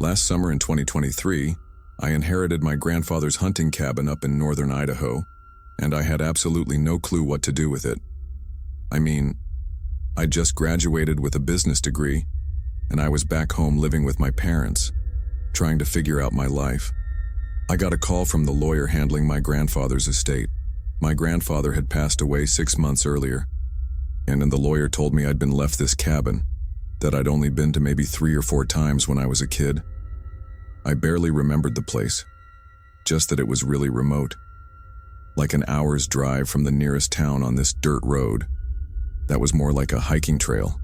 Last summer in 2023, I inherited my grandfather's hunting cabin up in northern Idaho, and I had absolutely no clue what to do with it. I mean, I just graduated with a business degree, and I was back home living with my parents, trying to figure out my life. I got a call from the lawyer handling my grandfather's estate. My grandfather had passed away 6 months earlier, and the lawyer told me I'd been left this cabin, that I'd only been to maybe 3 or 4 times when I was a kid. I barely remembered the place, just that it was really remote, like an hour's drive from the nearest town on this dirt road. That was more like a hiking trail.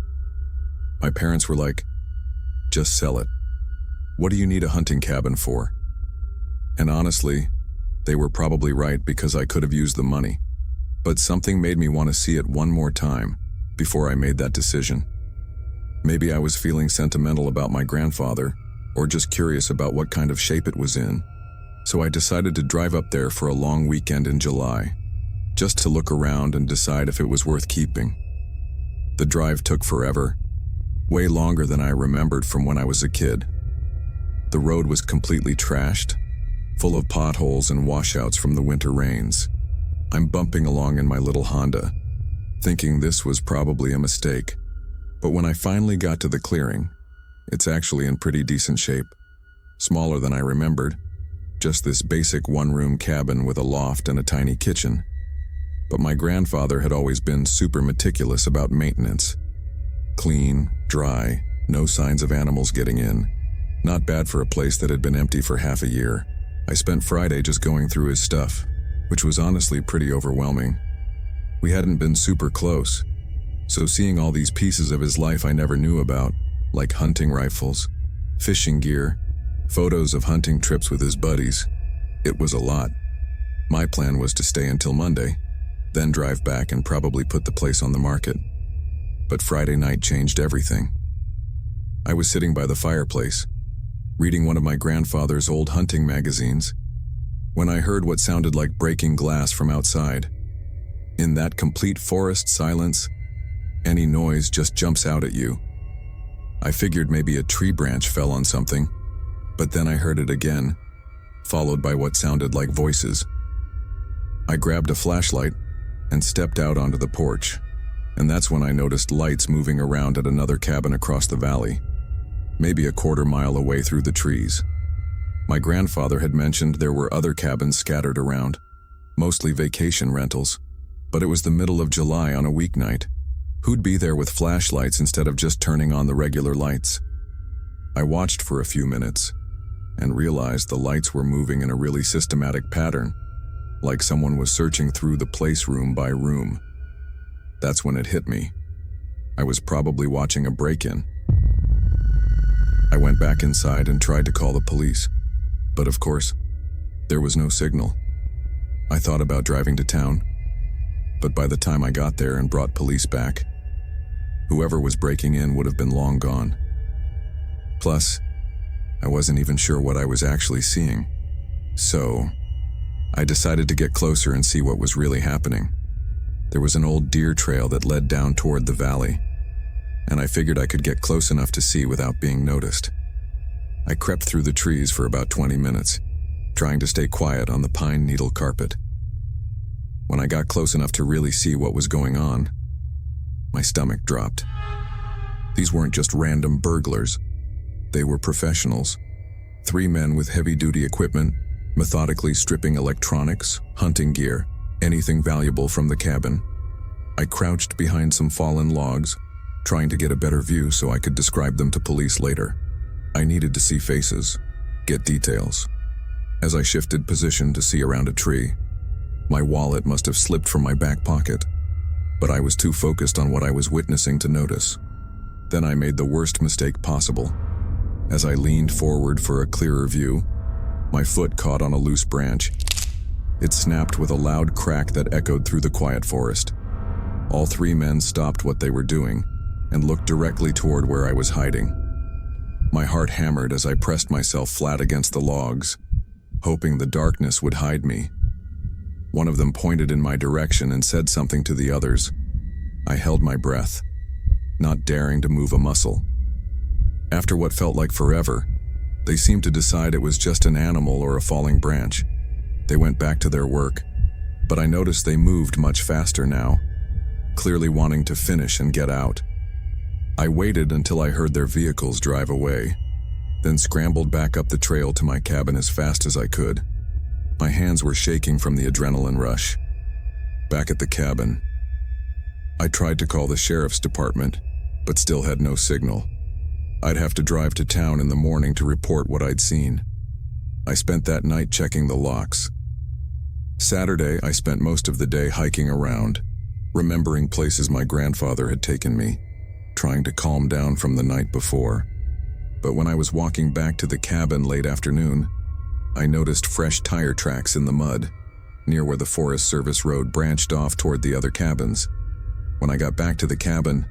My parents were like, "Just sell it. What do you need a hunting cabin for?" And honestly, they were probably right because I could have used the money. But something made me want to see it one more time before I made that decision. Maybe I was feeling sentimental about my grandfather, or just curious about what kind of shape it was in. So I decided to drive up there for a long weekend in July, just to look around and decide if it was worth keeping. The drive took forever, way longer than I remembered from when I was a kid. The road was completely trashed, full of potholes and washouts from the winter rains. I'm bumping along in my little Honda, thinking this was probably a mistake. But when I finally got to the clearing, it's actually in pretty decent shape. Smaller than I remembered, just this basic one-room cabin with a loft and a tiny kitchen. But my grandfather had always been super meticulous about maintenance. Clean, dry, no signs of animals getting in. Not bad for a place that had been empty for half a year. I spent Friday just going through his stuff, which was honestly pretty overwhelming. We hadn't been super close, so seeing all these pieces of his life I never knew about, like hunting rifles, fishing gear, photos of hunting trips with his buddies, it was a lot. My plan was to stay until Monday, then drive back and probably put the place on the market. But Friday night changed everything. I was sitting by the fireplace, reading one of my grandfather's old hunting magazines, when I heard what sounded like breaking glass from outside. In that complete forest silence, any noise just jumps out at you. I figured maybe a tree branch fell on something, but then I heard it again, followed by what sounded like voices. I grabbed a flashlight and stepped out onto the porch, and that's when I noticed lights moving around at another cabin across the valley, maybe a quarter-mile away through the trees. My grandfather had mentioned there were other cabins scattered around, mostly vacation rentals, but it was the middle of July on a weeknight. Who'd be there with flashlights instead of just turning on the regular lights? I watched for a few minutes and realized the lights were moving in a really systematic pattern, like someone was searching through the place room by room. That's when it hit me. I was probably watching a break-in. I went back inside and tried to call the police, but of course, there was no signal. I thought about driving to town, but by the time I got there and brought police back, whoever was breaking in would have been long gone. Plus, I wasn't even sure what I was actually seeing. So, I decided to get closer and see what was really happening. There was an old deer trail that led down toward the valley, and I figured I could get close enough to see without being noticed. I crept through the trees for about 20 minutes, trying to stay quiet on the pine needle carpet. When I got close enough to really see what was going on, my stomach dropped. These weren't just random burglars. They were professionals. 3 men with heavy-duty equipment, methodically stripping electronics, hunting gear, anything valuable from the cabin. I crouched behind some fallen logs, trying to get a better view so I could describe them to police later. I needed to see faces, get details. As I shifted position to see around a tree, my wallet must have slipped from my back pocket, but I was too focused on what I was witnessing to notice. Then I made the worst mistake possible. As I leaned forward for a clearer view, my foot caught on a loose branch. It snapped with a loud crack that echoed through the quiet forest. All 3 men stopped what they were doing and looked directly toward where I was hiding. My heart hammered as I pressed myself flat against the logs, hoping the darkness would hide me. One of them pointed in my direction and said something to the others. I held my breath, not daring to move a muscle. After what felt like forever, They seemed to decide it was just an animal or a falling branch. They went back to their work, but I noticed they moved much faster now, clearly wanting to finish and get out. I waited until I heard their vehicles drive away, then scrambled back up the trail to my cabin as fast as I could. My hands were shaking from the adrenaline rush. Back at the cabin, I tried to call the sheriff's department, but still had no signal. I'd have to drive to town in the morning to report what I'd seen. I spent that night checking the locks. Saturday, I spent most of the day hiking around, remembering places my grandfather had taken me, trying to calm down from the night before. But when I was walking back to the cabin late afternoon, I noticed fresh tire tracks in the mud, near where the Forest Service road branched off toward the other cabins. When I got back to the cabin,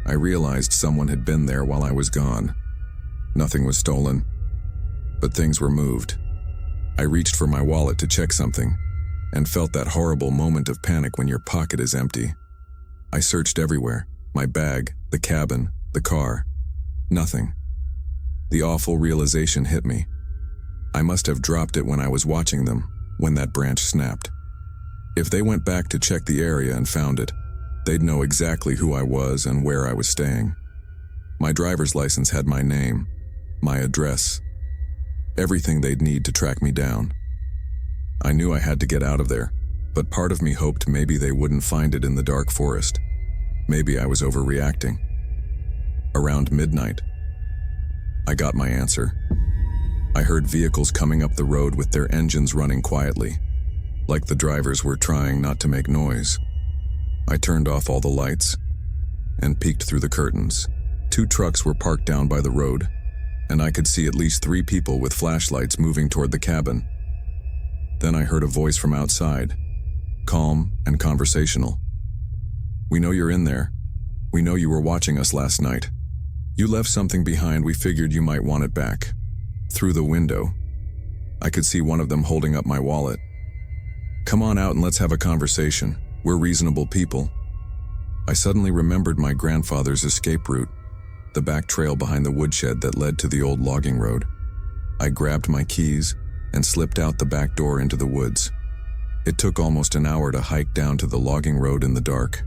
I realized someone had been there while I was gone. Nothing was stolen, but things were moved. I reached for my wallet to check something, and felt that horrible moment of panic when your pocket is empty. I searched everywhere, my bag, the cabin, the car. Nothing. The awful realization hit me. I must have dropped it when I was watching them, when that branch snapped. If they went back to check the area and found it, they'd know exactly who I was and where I was staying. My driver's license had my name, my address, everything they'd need to track me down. I knew I had to get out of there, but part of me hoped maybe they wouldn't find it in the dark forest. Maybe I was overreacting. Around midnight, I got my answer. I heard vehicles coming up the road with their engines running quietly, like the drivers were trying not to make noise. I turned off all the lights and peeked through the curtains. 2 trucks were parked down by the road, and I could see at least 3 people with flashlights moving toward the cabin. Then I heard a voice from outside, calm and conversational. "We know you're in there. We know you were watching us last night. You left something behind. We figured you might want it back." Through the window, I could see one of them holding up my wallet. "Come on out and let's have a conversation. We're reasonable people." I suddenly remembered my grandfather's escape route, the back trail behind the woodshed that led to the old logging road. I grabbed my keys and slipped out the back door into the woods. It took almost an hour to hike down to the logging road in the dark,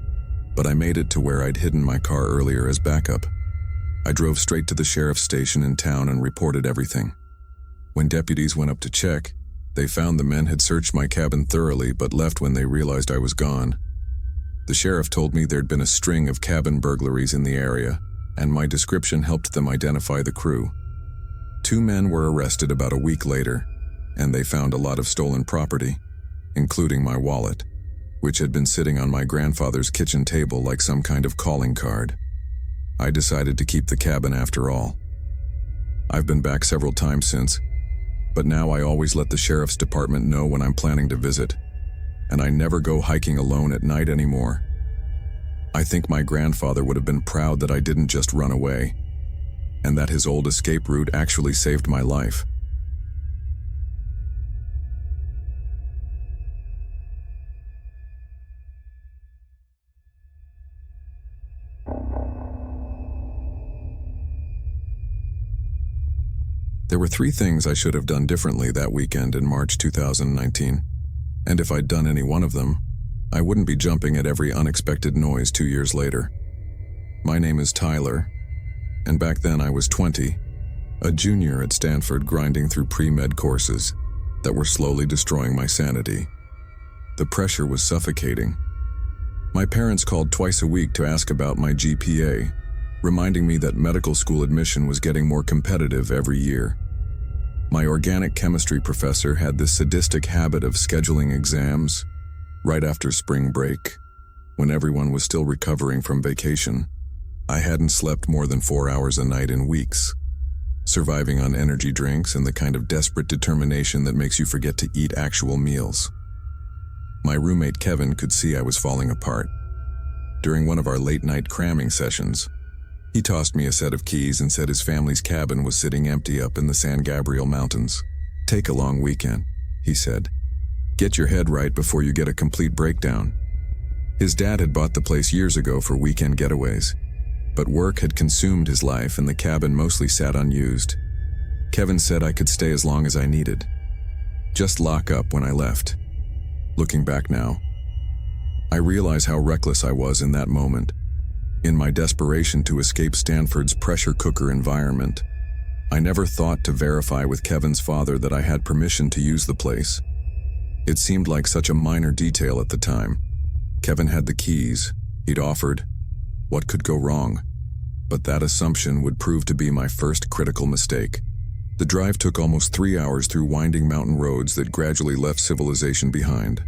but I made it to where I'd hidden my car earlier as backup. I drove straight to the sheriff's station in town and reported everything. When deputies went up to check, they found the men had searched my cabin thoroughly but left when they realized I was gone. The sheriff told me there'd been a string of cabin burglaries in the area, and my description helped them identify the crew. 2 men were arrested about a week later, and they found a lot of stolen property, including my wallet, which had been sitting on my grandfather's kitchen table like some kind of calling card. I decided to keep the cabin after all. I've been back several times since, but now I always let the sheriff's department know when I'm planning to visit, and I never go hiking alone at night anymore. I think my grandfather would have been proud that I didn't just run away, and that his old escape route actually saved my life. There were 3 things I should have done differently that weekend in March 2019, and if I'd done any one of them, I wouldn't be jumping at every unexpected noise 2 years later. My name is Tyler, and back then I was 20, a junior at Stanford grinding through pre-med courses that were slowly destroying my sanity. The pressure was suffocating. My parents called twice a week to ask about my GPA, reminding me that medical school admission was getting more competitive every year. My organic chemistry professor had this sadistic habit of scheduling exams right after spring break, when everyone was still recovering from vacation. I hadn't slept more than 4 hours a night in weeks, surviving on energy drinks and the kind of desperate determination that makes you forget to eat actual meals. My roommate Kevin could see I was falling apart. During one of our late-night cramming sessions, he tossed me a set of keys and said his family's cabin was sitting empty up in the San Gabriel Mountains. "Take a long weekend," he said. "Get your head right before you get a complete breakdown." His dad had bought the place years ago for weekend getaways, but work had consumed his life and the cabin mostly sat unused. Kevin said I could stay as long as I needed. Just lock up when I left. Looking back now, I realize how reckless I was in that moment. In my desperation to escape Stanford's pressure cooker environment, I never thought to verify with Kevin's father that I had permission to use the place. It seemed like such a minor detail at the time. Kevin had the keys, he'd offered. What could go wrong? But that assumption would prove to be my first critical mistake. The drive took almost 3 hours through winding mountain roads that gradually left civilization behind.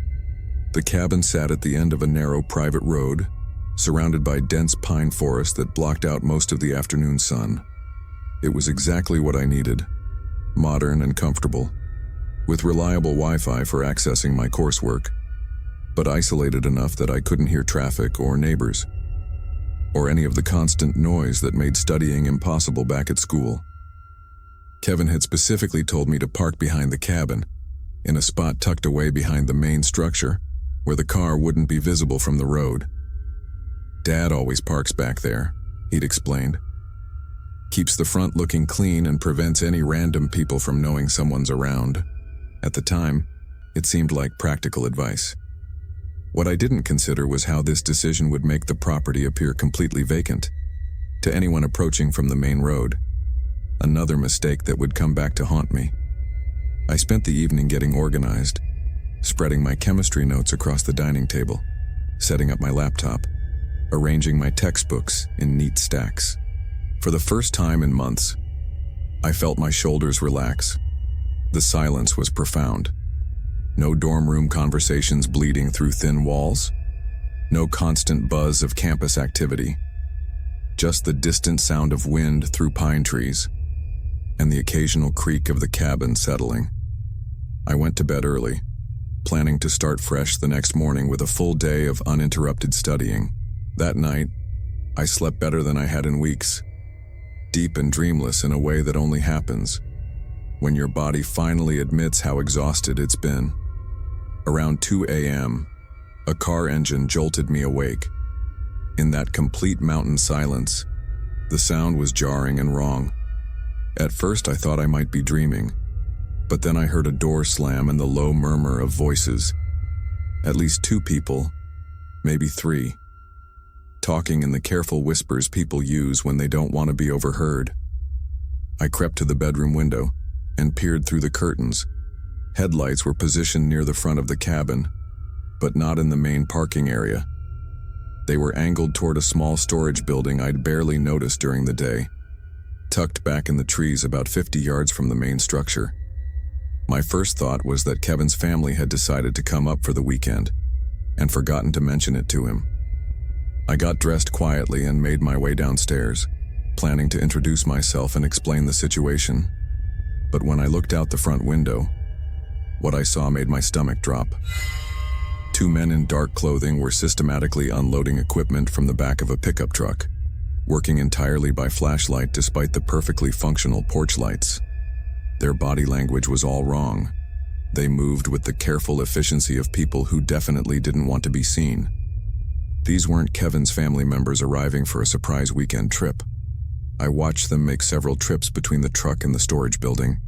The cabin sat at the end of a narrow private road, surrounded by dense pine forest that blocked out most of the afternoon sun. It was exactly what I needed, modern and comfortable, with reliable Wi-Fi for accessing my coursework, but isolated enough that I couldn't hear traffic or neighbors, or any of the constant noise that made studying impossible back at school. Kevin had specifically told me to park behind the cabin, in a spot tucked away behind the main structure, where the car wouldn't be visible from the road. Dad always parks back there, he'd explained. Keeps the front looking clean and prevents any random people from knowing someone's around. At the time, it seemed like practical advice. What I didn't consider was how this decision would make the property appear completely vacant to anyone approaching from the main road. Another mistake that would come back to haunt me. I spent the evening getting organized, spreading my chemistry notes across the dining table, setting up my laptop, arranging my textbooks in neat stacks. For the first time in months, I felt my shoulders relax. The silence was profound. No dorm room conversations bleeding through thin walls. No constant buzz of campus activity. Just the distant sound of wind through pine trees and the occasional creak of the cabin settling. I went to bed early, planning to start fresh the next morning with a full day of uninterrupted studying. That night, I slept better than I had in weeks, deep and dreamless in a way that only happens when your body finally admits how exhausted it's been. Around 2 a.m., a car engine jolted me awake. In that complete mountain silence, the sound was jarring and wrong. At first I thought I might be dreaming, but then I heard a door slam and the low murmur of voices. At least 2 people, maybe 3, talking in the careful whispers people use when they don't want to be overheard. I crept to the bedroom window and peered through the curtains. Headlights were positioned near the front of the cabin, but not in the main parking area. They were angled toward a small storage building I'd barely noticed during the day, tucked back in the trees about 50 yards from the main structure. My first thought was that Kevin's family had decided to come up for the weekend and forgotten to mention it to him. I got dressed quietly and made my way downstairs, planning to introduce myself and explain the situation. But when I looked out the front window, what I saw made my stomach drop. 2 men in dark clothing were systematically unloading equipment from the back of a pickup truck, working entirely by flashlight despite the perfectly functional porch lights. Their body language was all wrong. They moved with the careful efficiency of people who definitely didn't want to be seen. These weren't Kevin's family members arriving for a surprise weekend trip. I watched them make several trips between the truck and the storage building,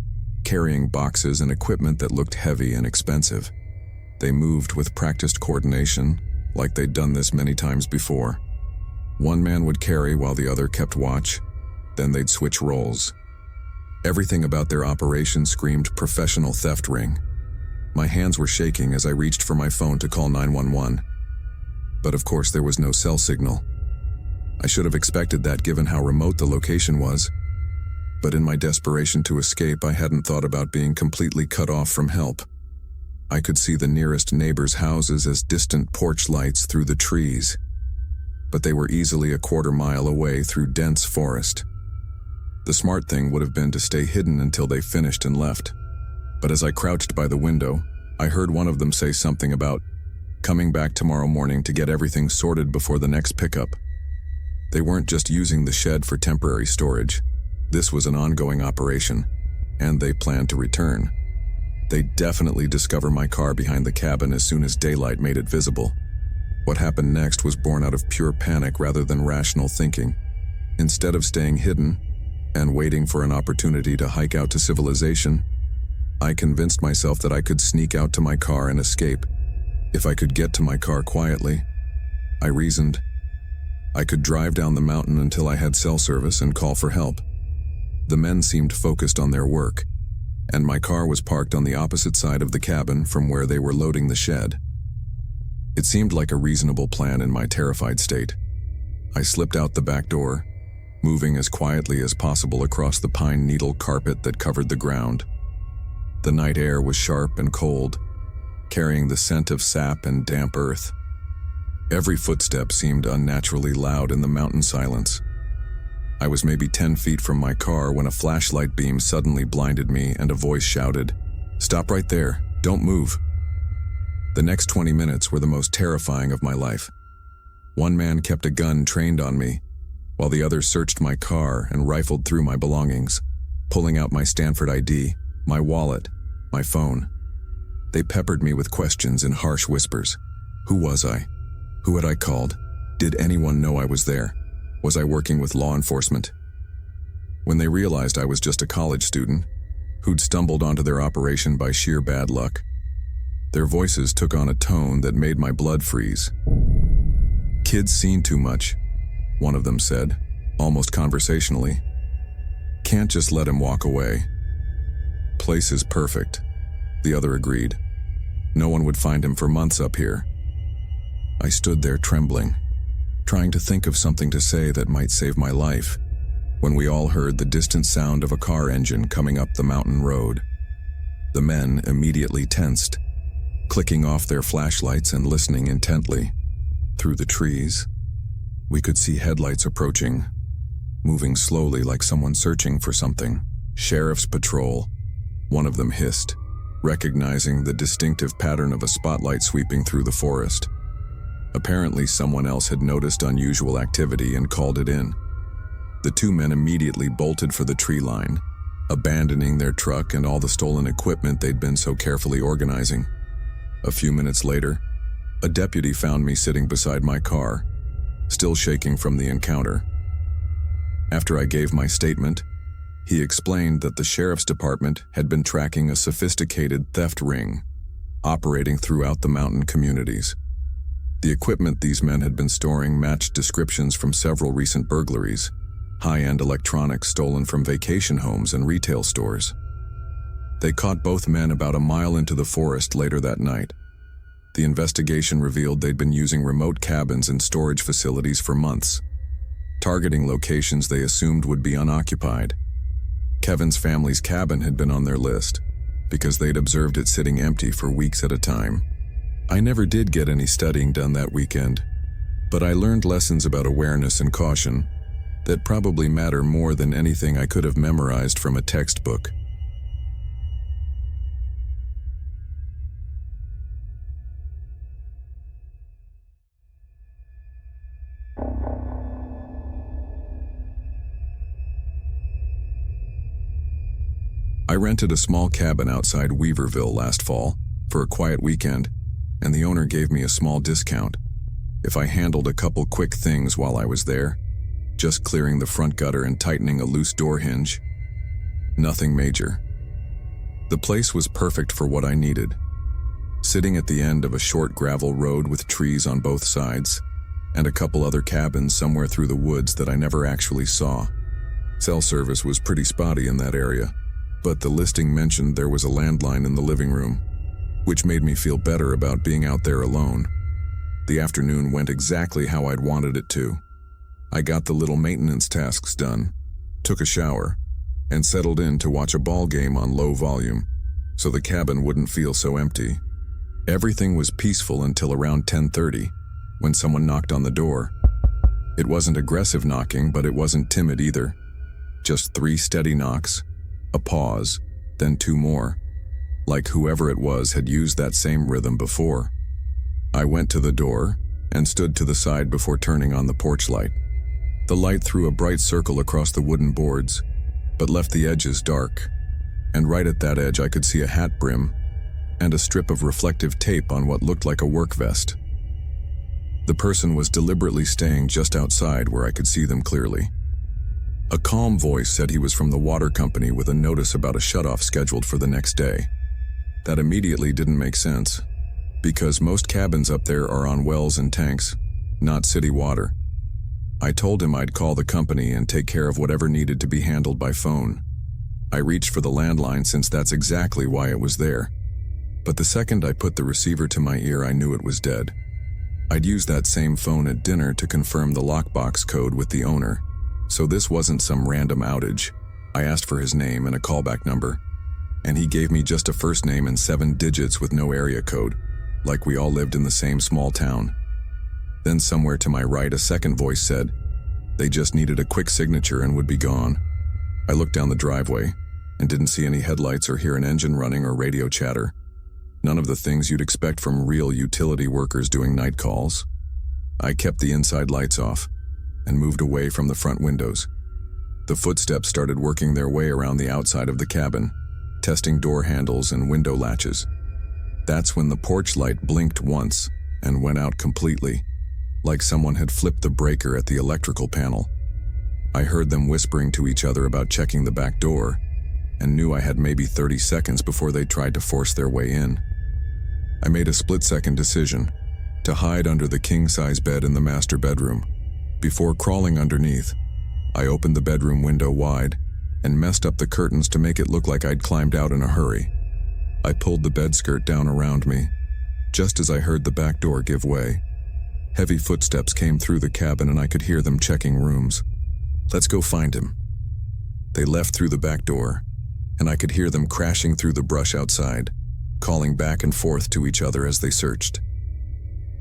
carrying boxes and equipment that looked heavy and expensive. They moved with practiced coordination, like they'd done this many times before. One man would carry while the other kept watch, then they'd switch roles. Everything about their operation screamed professional theft ring. My hands were shaking as I reached for my phone to call 911. But of course there was no cell signal. I should have expected that given how remote the location was. But in my desperation to escape, I hadn't thought about being completely cut off from help. I could see the nearest neighbors' houses as distant porch lights through the trees, but they were easily a quarter mile away through dense forest. The smart thing would have been to stay hidden until they finished and left. But as I crouched by the window, I heard one of them say something about coming back tomorrow morning to get everything sorted before the next pickup. They weren't just using the shed for temporary storage. This was an ongoing operation, and they planned to return. They'd definitely discover my car behind the cabin as soon as daylight made it visible. What happened next was born out of pure panic rather than rational thinking. Instead of staying hidden, and waiting for an opportunity to hike out to civilization, I convinced myself that I could sneak out to my car and escape. If I could get to my car quietly, I reasoned, I could drive down the mountain until I had cell service and call for help. The men seemed focused on their work, and my car was parked on the opposite side of the cabin from where they were loading the shed. It seemed like a reasonable plan in my terrified state. I slipped out the back door, moving as quietly as possible across the pine needle carpet that covered the ground. The night air was sharp and cold, carrying the scent of sap and damp earth. Every footstep seemed unnaturally loud in the mountain silence. I was maybe 10 feet from my car when a flashlight beam suddenly blinded me and a voice shouted, "Stop right there, don't move." The next 20 minutes were the most terrifying of my life. One man kept a gun trained on me, while the other searched my car and rifled through my belongings, pulling out my Stanford ID, my wallet, my phone. They peppered me with questions in harsh whispers. Who was I? Who had I called? Did anyone know I was there? Was I working with law enforcement? When they realized I was just a college student, who'd stumbled onto their operation by sheer bad luck, their voices took on a tone that made my blood freeze. "Kid's seen too much," one of them said, almost conversationally. "Can't just let him walk away." "Place is perfect," the other agreed. "No one would find him for months up here." I stood there trembling, trying to think of something to say that might save my life, when we all heard the distant sound of a car engine coming up the mountain road. The men immediately tensed, clicking off their flashlights and listening intently. Through the trees, we could see headlights approaching, moving slowly like someone searching for something. "Sheriff's patrol," one of them hissed, recognizing the distinctive pattern of a spotlight sweeping through the forest. Apparently, someone else had noticed unusual activity and called it in. The two men immediately bolted for the tree line, abandoning their truck and all the stolen equipment they'd been so carefully organizing. A few minutes later, a deputy found me sitting beside my car, still shaking from the encounter. After I gave my statement, he explained that the sheriff's department had been tracking a sophisticated theft ring, operating throughout the mountain communities. The equipment these men had been storing matched descriptions from several recent burglaries, high-end electronics stolen from vacation homes and retail stores. They caught both men about a mile into the forest later that night. The investigation revealed they'd been using remote cabins and storage facilities for months, targeting locations they assumed would be unoccupied. Kevin's family's cabin had been on their list, because they'd observed it sitting empty for weeks at a time. I never did get any studying done that weekend, but I learned lessons about awareness and caution that probably matter more than anything I could have memorized from a textbook. I rented a small cabin outside Weaverville last fall for a quiet weekend, and the owner gave me a small discount if I handled a couple quick things while I was there, just clearing the front gutter and tightening a loose door hinge. Nothing major. The place was perfect for what I needed. Sitting at the end of a short gravel road with trees on both sides, and a couple other cabins somewhere through the woods that I never actually saw. Cell service was pretty spotty in that area, but the listing mentioned there was a landline in the living room, which made me feel better about being out there alone. The afternoon went exactly how I'd wanted it to. I got the little maintenance tasks done, took a shower, and settled in to watch a ball game on low volume, so the cabin wouldn't feel so empty. Everything was peaceful until around 10:30, when someone knocked on the door. It wasn't aggressive knocking, but it wasn't timid either. Just 3 steady knocks, a pause, then 2 more. Like whoever it was had used that same rhythm before. I went to the door and stood to the side before turning on the porch light. The light threw a bright circle across the wooden boards, but left the edges dark, and right at that edge I could see a hat brim and a strip of reflective tape on what looked like a work vest. The person was deliberately staying just outside where I could see them clearly. A calm voice said he was from the water company with a notice about a shutoff scheduled for the next day. That immediately didn't make sense, because most cabins up there are on wells and tanks, not city water. I told him I'd call the company and take care of whatever needed to be handled by phone. I reached for the landline since that's exactly why it was there. But the second I put the receiver to my ear, I knew it was dead. I'd used that same phone at dinner to confirm the lockbox code with the owner, so this wasn't some random outage. I asked for his name and a callback number, and he gave me just a first name and 7 digits with no area code, like we all lived in the same small town. Then somewhere to my right, a second voice said they just needed a quick signature and would be gone. I looked down the driveway and didn't see any headlights or hear an engine running or radio chatter. None of the things you'd expect from real utility workers doing night calls. I kept the inside lights off and moved away from the front windows. The footsteps started working their way around the outside of the cabin, testing door handles and window latches. That's when the porch light blinked once and went out completely, like someone had flipped the breaker at the electrical panel. I heard them whispering to each other about checking the back door and knew I had maybe 30 seconds before they tried to force their way in. I made a split-second decision to hide under the king-size bed in the master bedroom. Before crawling underneath, I opened the bedroom window wide and messed up the curtains to make it look like I'd climbed out in a hurry. I pulled the bed skirt down around me, just as I heard the back door give way. Heavy footsteps came through the cabin and I could hear them checking rooms. "Let's go find him." They left through the back door, and I could hear them crashing through the brush outside, calling back and forth to each other as they searched.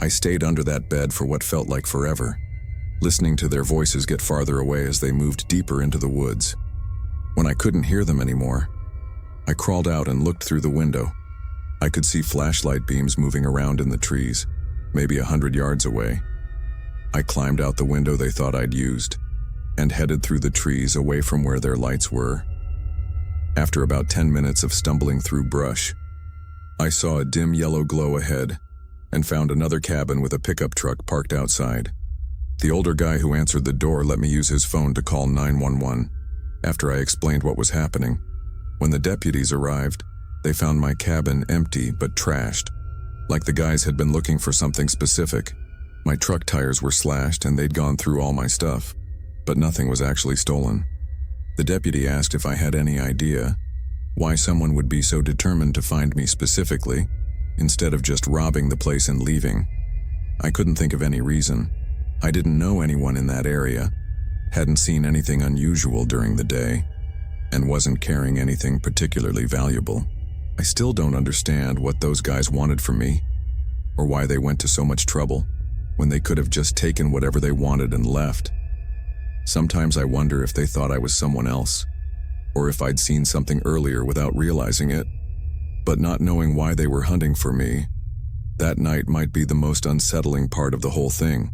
I stayed under that bed for what felt like forever, listening to their voices get farther away as they moved deeper into the woods. When I couldn't hear them anymore, I crawled out and looked through the window. I could see flashlight beams moving around in the trees, maybe 100 yards away. I climbed out the window they thought I'd used and headed through the trees away from where their lights were. After about 10 minutes of stumbling through brush, I saw a dim yellow glow ahead and found another cabin with a pickup truck parked outside. The older guy who answered the door let me use his phone to call 911 after I explained what was happening. When the deputies arrived, they found my cabin empty but trashed, like the guys had been looking for something specific. My truck tires were slashed and they'd gone through all my stuff, but nothing was actually stolen. The deputy asked if I had any idea why someone would be so determined to find me specifically, instead of just robbing the place and leaving. I couldn't think of any reason. I didn't know anyone in that area, hadn't seen anything unusual during the day, and wasn't carrying anything particularly valuable. I still don't understand what those guys wanted from me, or why they went to so much trouble when they could have just taken whatever they wanted and left. Sometimes I wonder if they thought I was someone else, or if I'd seen something earlier without realizing it. But not knowing why they were hunting for me, that night might be the most unsettling part of the whole thing.